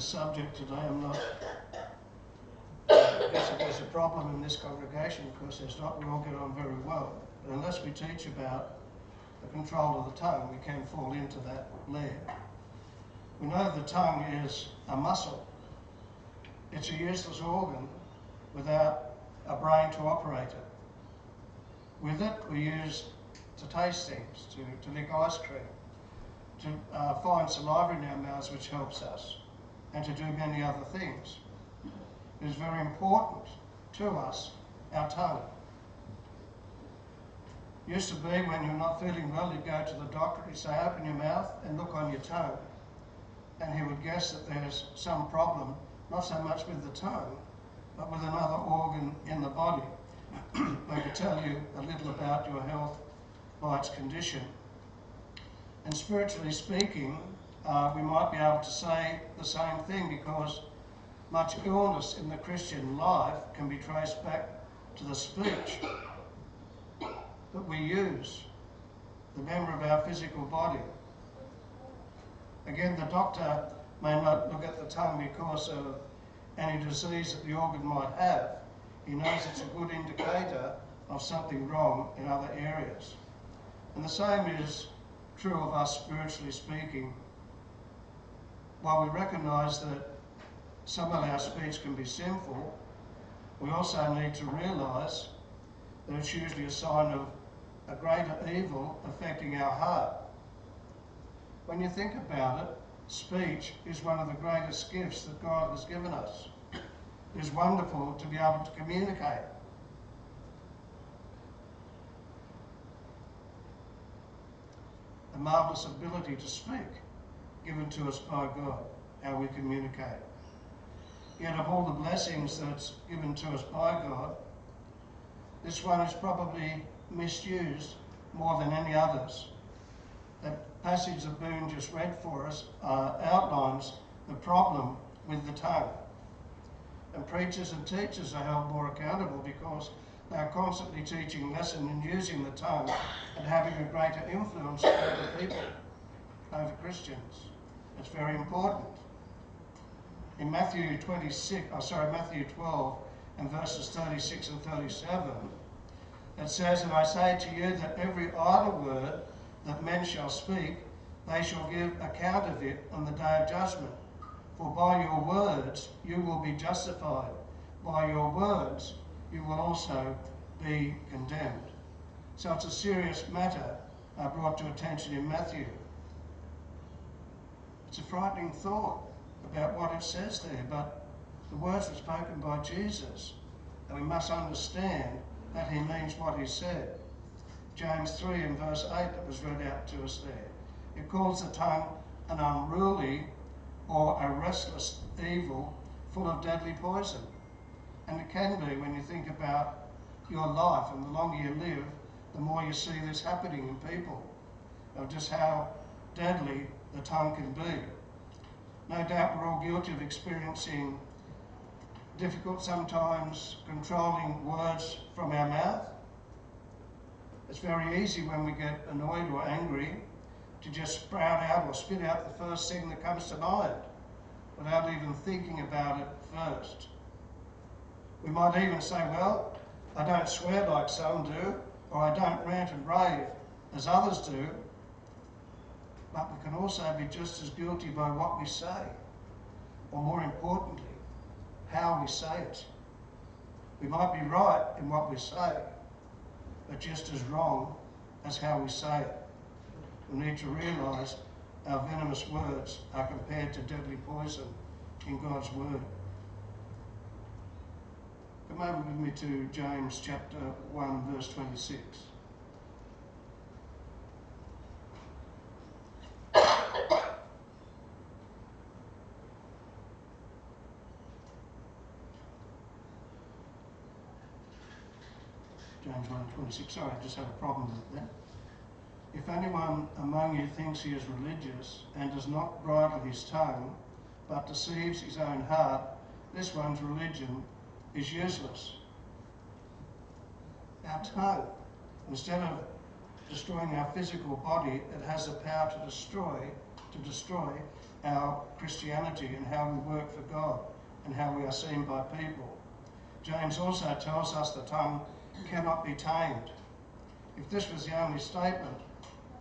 this subject today. I guess there's a problem in this congregation because there's not, we all get on very well. But unless we teach about the control of the tongue, we can fall into that layer. We know the tongue is a muscle. It's a useless organ without a brain to operate it. With it, we use to taste things, to lick ice cream, to find saliva in our mouths, which helps us, and to do many other things. It is very important to us, our tongue. Used to be when you're not feeling well, you'd go to the doctor, he'd say, open your mouth and look on your tongue. And he would guess that there's some problem, not so much with the tongue, but with another organ in the body. They could tell you a little about your health by its condition. And spiritually speaking, we might be able to say the same thing, because much illness in the Christian life can be traced back to the speech that we use, the member of our physical body. Again, the doctor may not look at the tongue because of any disease that the organ might have. He knows it's a good indicator of something wrong in other areas. And the same is true of us spiritually speaking. While we recognise that some of our speech can be sinful, we also need to realise that it's usually a sign of a greater evil affecting our heart. When you think about it, speech is one of the greatest gifts that God has given us. It is wonderful to be able to communicate. A marvellous ability to speak, given to us by God, how we communicate. Yet of all the blessings that's given to us by God, this one is probably misused more than any others. That passage that Boone just read for us outlines the problem with the tongue. And preachers and teachers are held more accountable because they are constantly teaching lesson and using the tongue and having a greater influence over people, over Christians. It's very important. In Matthew 12 and verses 36 and 37, it says, "And I say to you that every idle word that men shall speak, they shall give account of it on the day of judgment. For by your words you will be justified, by your words you will also be condemned." So it's a serious matter brought to attention in Matthew. It's a frightening thought about what it says there, but the words were spoken by Jesus, and we must understand that he means what he said. James 3 and verse 8 that was read out to us there. It calls the tongue an unruly or a restless evil full of deadly poison. And it can be when you think about your life, and the longer you live, the more you see this happening in people, of just how deadly the tongue can be. No doubt we're all guilty of experiencing difficult, sometimes controlling words from our mouth. It's very easy when we get annoyed or angry to just sprout out or spit out the first thing that comes to mind without even thinking about it first. We might even say, well, I don't swear like some do, or I don't rant and rave as others do. But we can also be just as guilty by what we say, or more importantly, how we say it. We might be right in what we say, but just as wrong as how we say it. We need to realise our venomous words are compared to deadly poison in God's word. Come over with me to James chapter 1 verse 26. James 1:26. Sorry, I just had a problem with that. "If anyone among you thinks he is religious and does not bridle his tongue, but deceives his own heart, this one's religion is useless." Our tongue, instead of destroying our physical body, it has the power to destroy our Christianity and how we work for God and how we are seen by people. James also tells us the tongue cannot be tamed. If this was the only statement,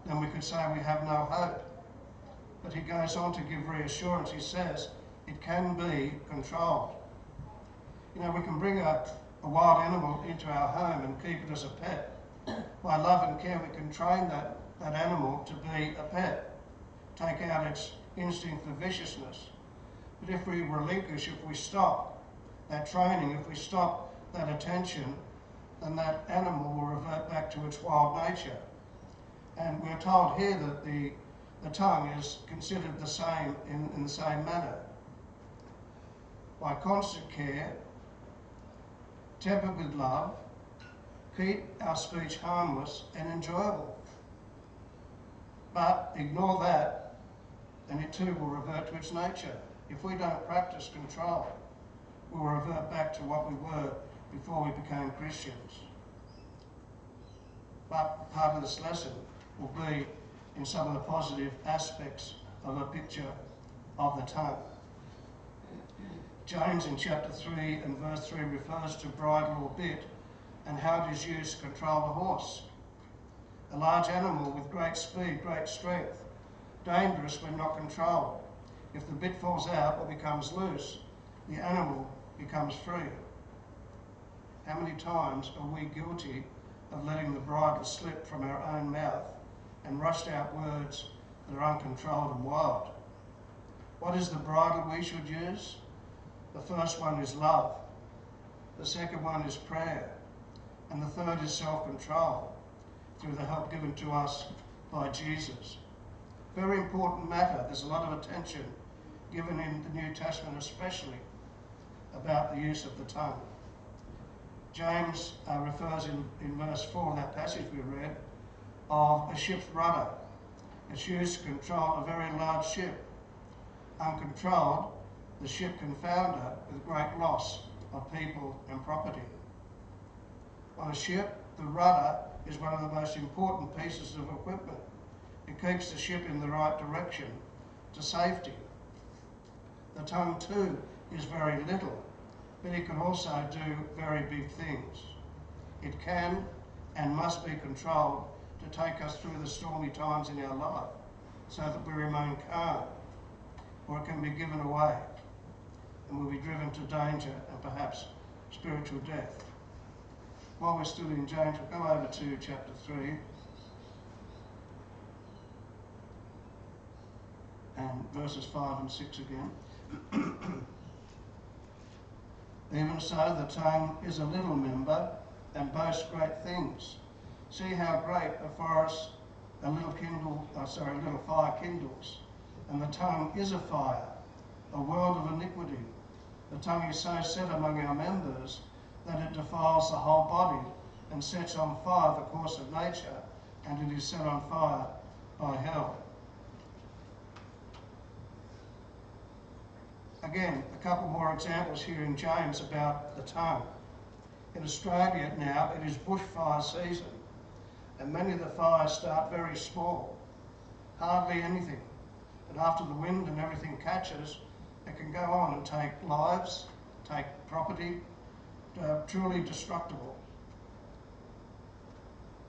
then we could say we have no hope. But he goes on to give reassurance. He says it can be controlled. You know, we can bring a wild animal into our home and keep it as a pet. By love and care, we can train that animal to be a pet, take out its instinct for viciousness. But if we relinquish, if we stop that training, if we stop that attention, then that animal will revert back to its wild nature. And we're told here that the tongue is considered the same in the same manner. By constant care, tempered with love, keep our speech harmless and enjoyable. But ignore that, and it too will revert to its nature. If we don't practice control, we'll revert back to what we were before we became Christians. But part of this lesson will be in some of the positive aspects of a picture of the tongue. James in chapter 3 and verse 3 refers to bridle or bit and how it is used to control a horse. A large animal with great speed, great strength, dangerous when not controlled. If the bit falls out or becomes loose, the animal becomes free. How many times are we guilty of letting the bridle slip from our own mouth and rushed out words that are uncontrolled and wild? What is the bridle we should use? The first one is love. The second one is prayer. And the third is self-control through the help given to us by Jesus. Very important matter. There's a lot of attention given in the New Testament especially about the use of the tongue. James refers in verse 4 of that passage we read of a ship's rudder. It's used to control a very large ship. Uncontrolled, the ship can founder with great loss of people and property. On a ship, the rudder is one of the most important pieces of equipment. It keeps the ship in the right direction to safety. The tongue too is very little, but it can also do very big things. It can and must be controlled to take us through the stormy times in our life so that we remain calm, or it can be given away and we'll be driven to danger and perhaps spiritual death. While we're still in James, we'll go over to chapter 3 and verses 5 and 6 again. Even so, the tongue is a little member and boasts great things. See how great a forest a little fire kindles, and the tongue is a fire, a world of iniquity. The tongue is so set among our members that it defiles the whole body and sets on fire the course of nature, and it is set on fire by hell. Again, a couple more examples here in James about the tongue. In Australia now, it is bushfire season, and many of the fires start very small, hardly anything. But after the wind and everything catches, it can go on and take lives, take property, truly destructible.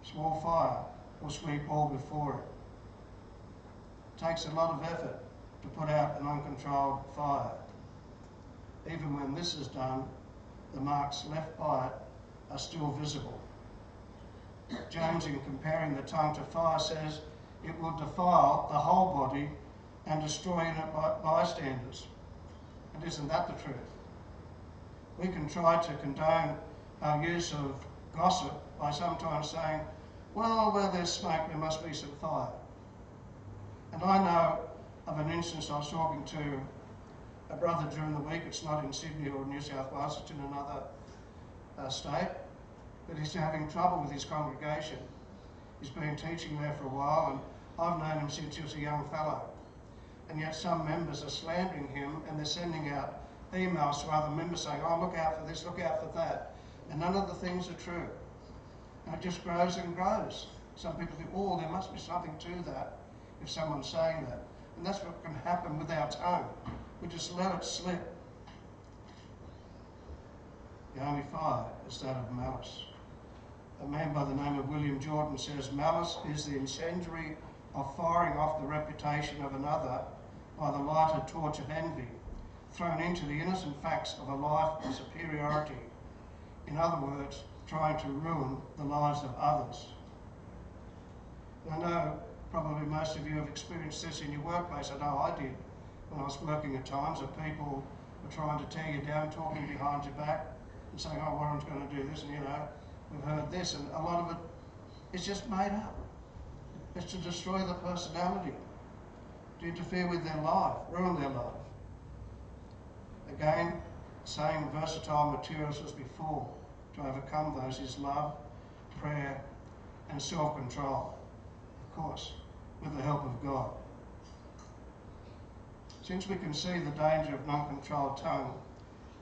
Small fire will sweep all before it. It takes a lot of effort to put out an uncontrolled fire. Even when this is done, the marks left by it are still visible. James, in comparing the tongue to fire, says it will defile the whole body and destroy in it bystanders. And isn't that the truth? We can try to condone our use of gossip by sometimes saying, well, where there's smoke, there must be some fire. And I know of an instance. I was talking to a brother during the week. It's not in Sydney or New South Wales, it's in another state, but he's having trouble with his congregation. He's been teaching there for a while, and I've known him since he was a young fellow. And yet some members are slandering him, and they're sending out emails to other members saying, oh, look out for this, look out for that. And none of the things are true. And it just grows and grows. Some people think, oh, there must be something to that if someone's saying that. And that's what can happen with our tongue. We just let it slip. The only fire is that of malice. A man by the name of William Jordan says, malice is the incendiary of firing off the reputation of another by the lighted torch of envy, thrown into the innocent facts of a life of superiority. In other words, trying to ruin the lives of others. I know probably most of you have experienced this in your workplace. I know I did when I was working at times, that people were trying to tear you down, talking behind your back and saying, oh, Warren's going to do this, and we've heard this, and a lot of it is just made up. It's to destroy the personality, to interfere with their life, ruin their life. Again, same versatile materials as before. To overcome those is love, prayer, and self-control. Of course, with the help of God. Since we can see the danger of non-controlled tongue,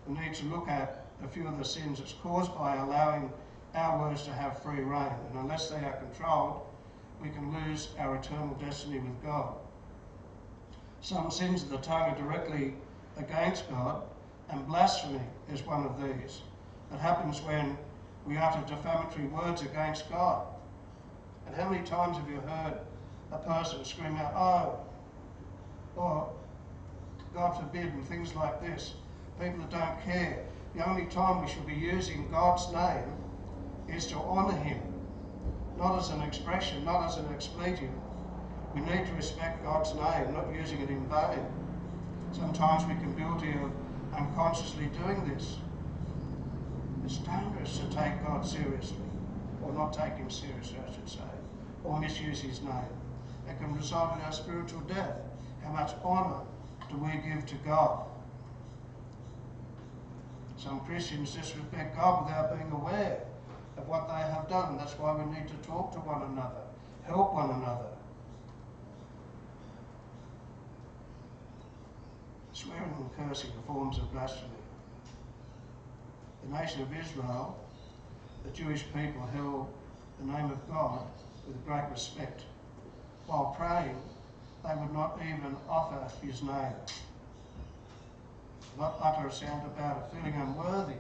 we need to look at a few of the sins it's caused by allowing our words to have free rein. And unless they are controlled, we can lose our eternal destiny with God. Some sins of the tongue are directly against God, and blasphemy is one of these. It happens when we utter defamatory words against God. And how many times have you heard a person scream out, oh, or God forbid, and things like this? People that don't care. The only time we should be using God's name is to honour him, not as an expression, not as an expletive. We need to respect God's name, not using it in vain. Sometimes we can be guilty of unconsciously doing this. It's dangerous to take God seriously, or not take him seriously, I should say, or misuse his name. It can result in our spiritual death. How much honour do we give to God? Some Christians disrespect God without being aware of what they have done, and that's why we need to talk to one another, help one another. Swearing and cursing are forms of blasphemy. The nation of Israel, the Jewish people, held the name of God with great respect. While praying, they would not even offer his name, not utter a sound about it, feeling unworthy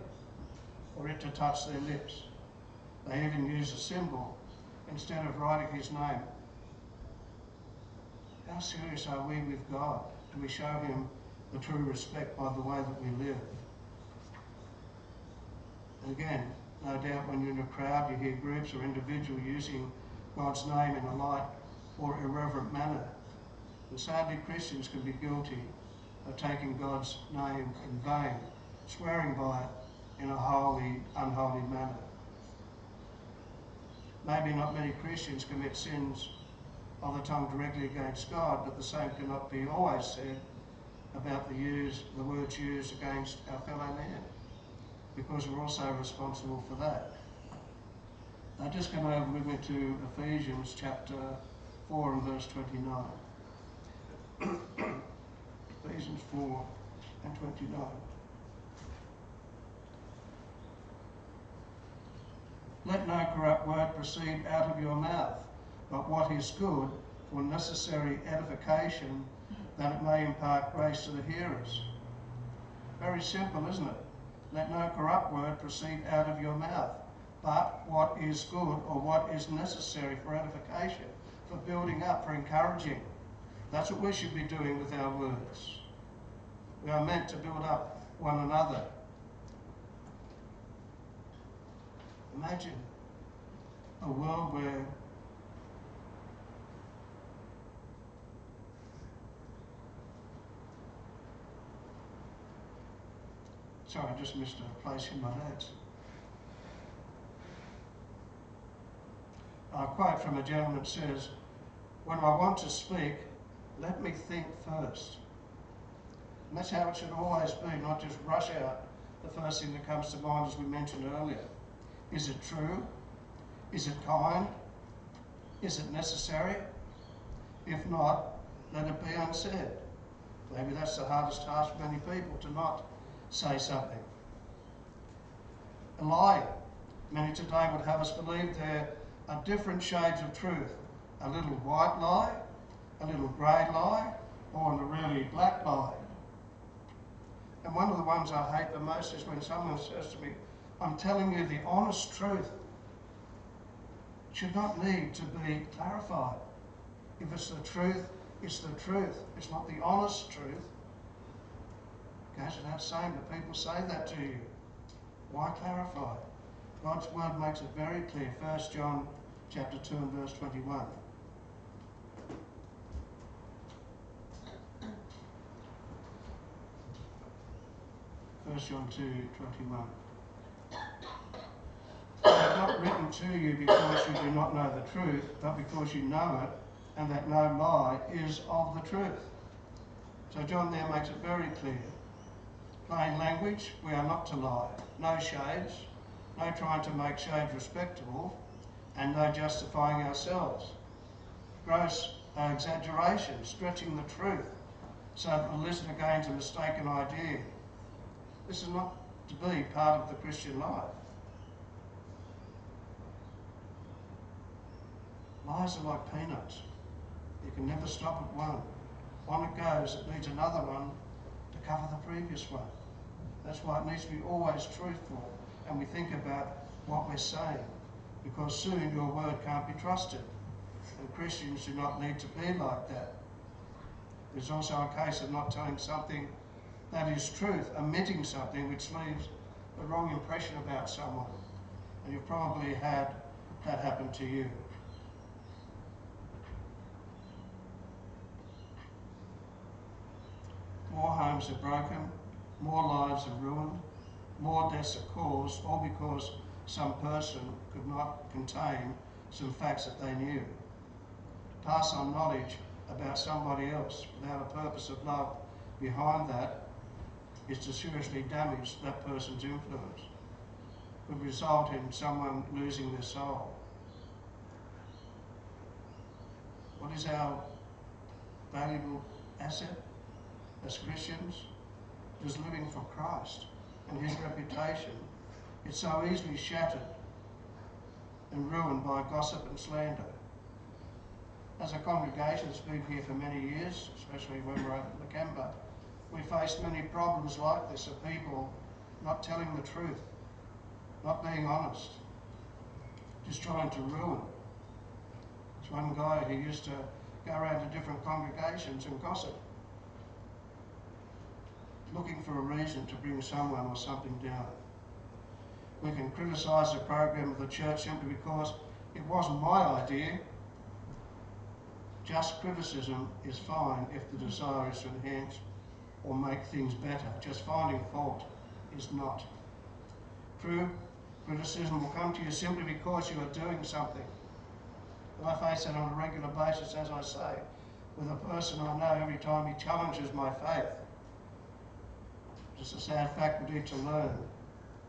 for it to touch their lips. They even used a symbol instead of writing his name. How serious are we with God? Do we show him the true respect by the way that we live? And again, no doubt when you're in a crowd, you hear groups or individuals using God's name in a light or irreverent manner. And sadly, Christians can be guilty of taking God's name in vain, swearing by it in a holy, unholy manner. Maybe not many Christians commit sins of the tongue directly against God, but the same cannot be always said about the words used against our fellow man, because we're also responsible for that. Now just come over with me to Ephesians chapter 4 and verse 29. Ephesians 4 and 29. Let no corrupt word proceed out of your mouth, but what is good for necessary edification, that it may impart grace to the hearers. Very simple, isn't it? Let no corrupt word proceed out of your mouth, but what is good or what is necessary for edification, for building up, for encouraging. That's what we should be doing with our words. We are meant to build up one another. Imagine a world where sorry, I just missed a place in my notes. A quote from a gentleman says, "When I want to speak, let me think first." And that's how it should always be, not just rush out the first thing that comes to mind, as we mentioned earlier. Is it true? Is it kind? Is it necessary? If not, let it be unsaid. Maybe that's the hardest task for many people, to not say something. A lie. Many today would have us believe there are different shades of truth. A little white lie, a little grey lie, or in a really black lie. And one of the ones I hate the most is when someone says to me, I'm telling you the honest truth. It should not need to be clarified. If it's the truth, it's the truth. It's not the honest truth. It goes without saying that people say that to you. Why clarify? God's word makes it very clear. 1 John chapter 2 and verse 21. 1 John 2:21. I have not written to you because you do not know the truth, but because you know it, and that no lie is of the truth. So John there makes it very clear. Plain language, we are not to lie. No shades, no trying to make shades respectable, and no justifying ourselves. Gross exaggeration, stretching the truth, so that the listener gains a mistaken idea. This is not to be part of the Christian life. Lies are like peanuts. You can never stop at one. On it goes, it needs another one to cover the previous one. That's why it needs to be always truthful, and we think about what we're saying, because soon your word can't be trusted, and Christians do not need to be like that. There's also a case of not telling something that is truth, omitting something which leaves the wrong impression about someone, and you've probably had that happen to you. More homes are broken, more lives are ruined, more deaths are caused, all because some person could not contain some facts that they knew. To pass on knowledge about somebody else without a purpose of love behind that is to seriously damage that person's influence. It would result in someone losing their soul. What is our valuable asset as Christians? It is living for Christ and his reputation. It's so easily shattered and ruined by gossip and slander. As a congregation that's been here for many years, especially when we're over at Lakemba, we faced many problems like this of people not telling the truth, not being honest, just trying to ruin. There's one guy who used to go around to different congregations and gossip, looking for a reason to bring someone or something down. We can criticise the program of the church simply because it wasn't my idea. Just criticism is fine if the desire is to enhance or make things better. Just finding fault is not. True criticism will come to you simply because you are doing something. And I face that on a regular basis, as I say, with a person I know every time he challenges my faith. It's a sad fact we need to learn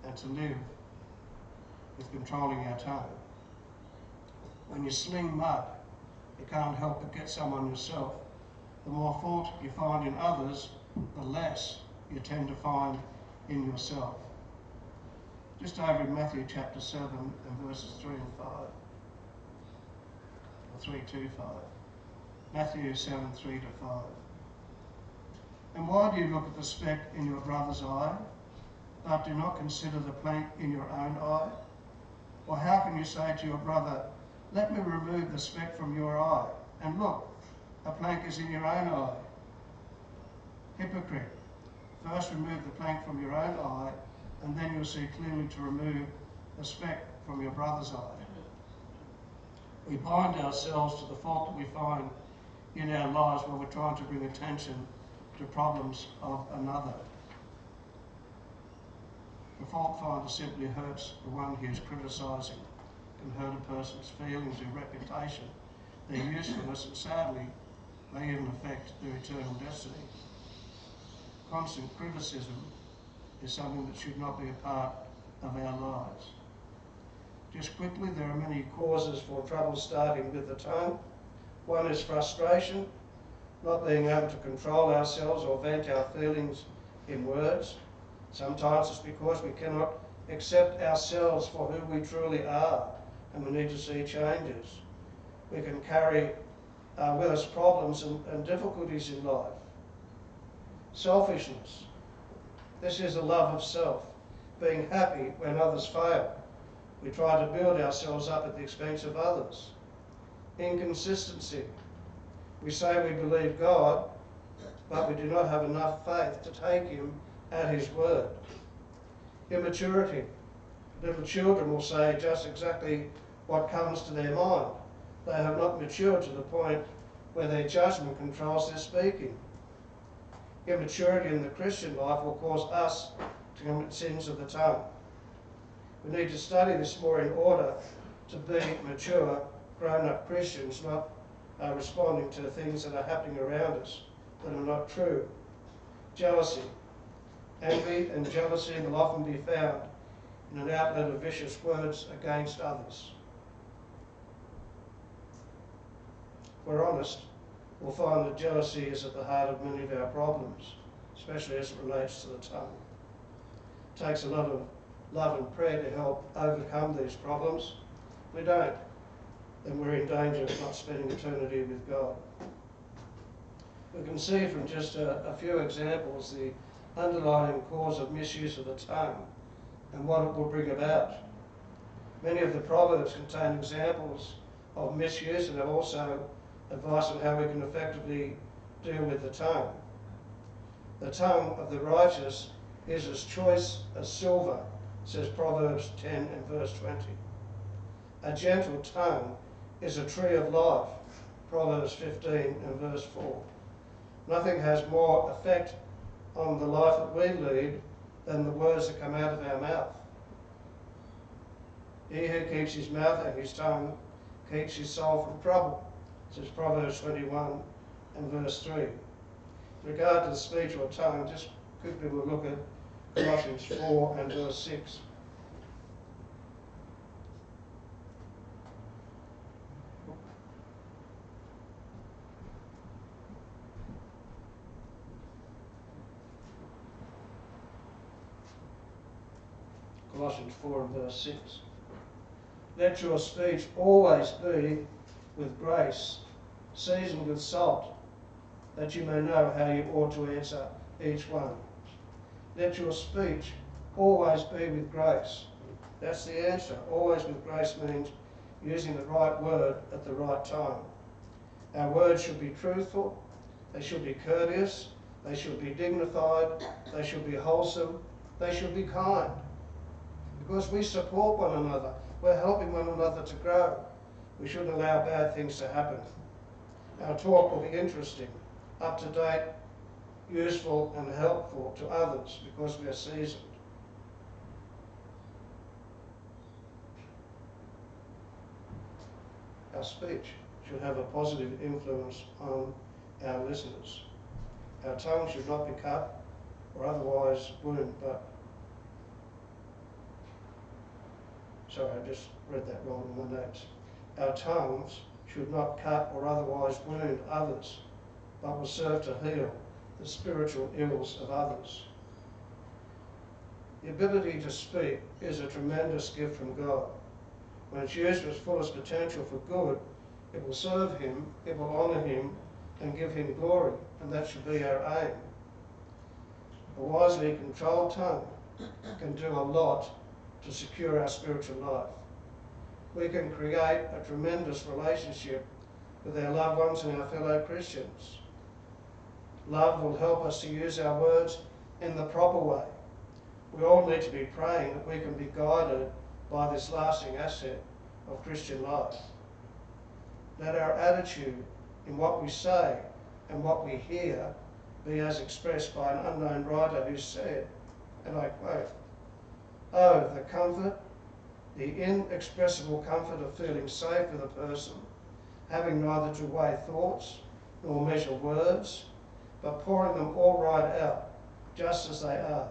and to live with controlling our tongue. When you sling mud, you can't help but get some on yourself. The more fault you find in others, the less you tend to find in yourself. Just over in Matthew chapter 7 and verses 3 and 5. Or 3 to 5. Matthew 7, 3 to 5. And why do you look at the speck in your brother's eye, but do not consider the plank in your own eye? Or how can you say to your brother, let me remove the speck from your eye, and look, a plank is in your own eye? Hypocrite, first remove the plank from your own eye, and then you'll see clearly to remove the speck from your brother's eye. We bind ourselves to the fault that we find in our lives when we're trying to bring attention to problems of another. The fault finder simply hurts the one who is criticising, can hurt a person's feelings, their reputation, their usefulness, and sadly, may even affect their eternal destiny. Constant criticism is something that should not be a part of our lives. Just quickly, there are many causes for trouble starting with the tongue. One is frustration, not being able to control ourselves or vent our feelings in words. Sometimes it's because we cannot accept ourselves for who we truly are, and we need to see changes. We can carry with us problems and difficulties in life. Selfishness. This is a love of self, being happy when others fail. We try to build ourselves up at the expense of others. Inconsistency. We say we believe God, but we do not have enough faith to take him at his word. Immaturity. Little children will say just exactly what comes to their mind. They have not matured to the point where their judgment controls their speaking. Immaturity in the Christian life will cause us to commit sins of the tongue. We need to study this more in order to be mature, grown-up Christians, not responding to things that are happening around us that are not true. Jealousy. Envy and jealousy will often be found in an outlet of vicious words against others. If we're honest, we'll find that jealousy is at the heart of many of our problems, especially as it relates to the tongue. It takes a lot of love and prayer to help overcome these problems. If we don't, then we're in danger of not spending eternity with God. We can see from just a few examples the underlying cause of misuse of the tongue and what it will bring about. Many of the Proverbs contain examples of misuse and have also advice on how we can effectively deal with the tongue. The tongue of the righteous is as choice as silver, says Proverbs 10 and verse 20. A gentle tongue is a tree of life, Proverbs 15 and verse 4. Nothing has more effect on the life that we lead than the words that come out of our mouth. He who keeps his mouth and his tongue keeps his soul from trouble, says Proverbs 21 and verse 3. In regard to the speech or tongue, just quickly we'll look at Colossians 4 and verse 6. Colossians 4 and verse 6. Let your speech always be with grace, seasoned with salt, that you may know how you ought to answer each one. Let your speech always be with grace. That's the answer. Always with grace means using the right word at the right time. Our words should be truthful, they should be courteous, they should be dignified, they should be wholesome, they should be kind. Because we support one another, we're helping one another to grow. We shouldn't allow bad things to happen. Our talk will be interesting, up to date, useful and helpful to others because we are seasoned. Our speech should have a positive influence on our listeners. Our tongue should not be cut or otherwise wound, I just read that wrong in my notes. Our tongues should not cut or otherwise wound others, but will serve to heal the spiritual ills of others. The ability to speak is a tremendous gift from God. When it's used to its fullest potential for good, it will serve him, it will honour him, and give him glory, and that should be our aim. A wisely controlled tongue can do a lot to secure our spiritual life. We can create a tremendous relationship with our loved ones and our fellow Christians. Love will help us to use our words in the proper way. We all need to be praying that we can be guided by this lasting asset of Christian life. Let our attitude in what we say and what we hear be as expressed by an unknown writer who said, and I quote, "Oh, the comfort, the inexpressible comfort of feeling safe with a person, having neither to weigh thoughts nor measure words, but pouring them all right out, just as they are,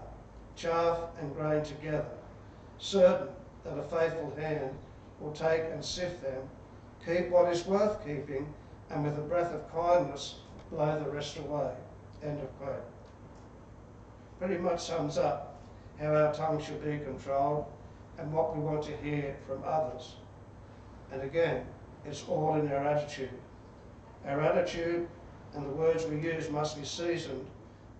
chaff and grain together, certain that a faithful hand will take and sift them, keep what is worth keeping, and with a breath of kindness blow the rest away." End of quote. Pretty much sums up how our tongue should be controlled and what we want to hear from others. And again, it's all in our attitude. Our attitude and the words we use must be seasoned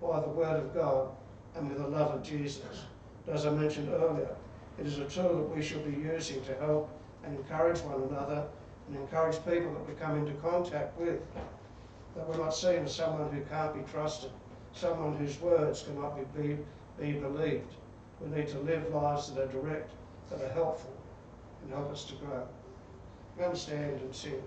by the Word of God and with the love of Jesus. As I mentioned earlier, it is a tool that we should be using to help and encourage one another and encourage people that we come into contact with, that we're not seen as someone who can't be trusted, someone whose words cannot be believed. We need to live lives that are direct, that are helpful, and help us to grow. We understand and sing.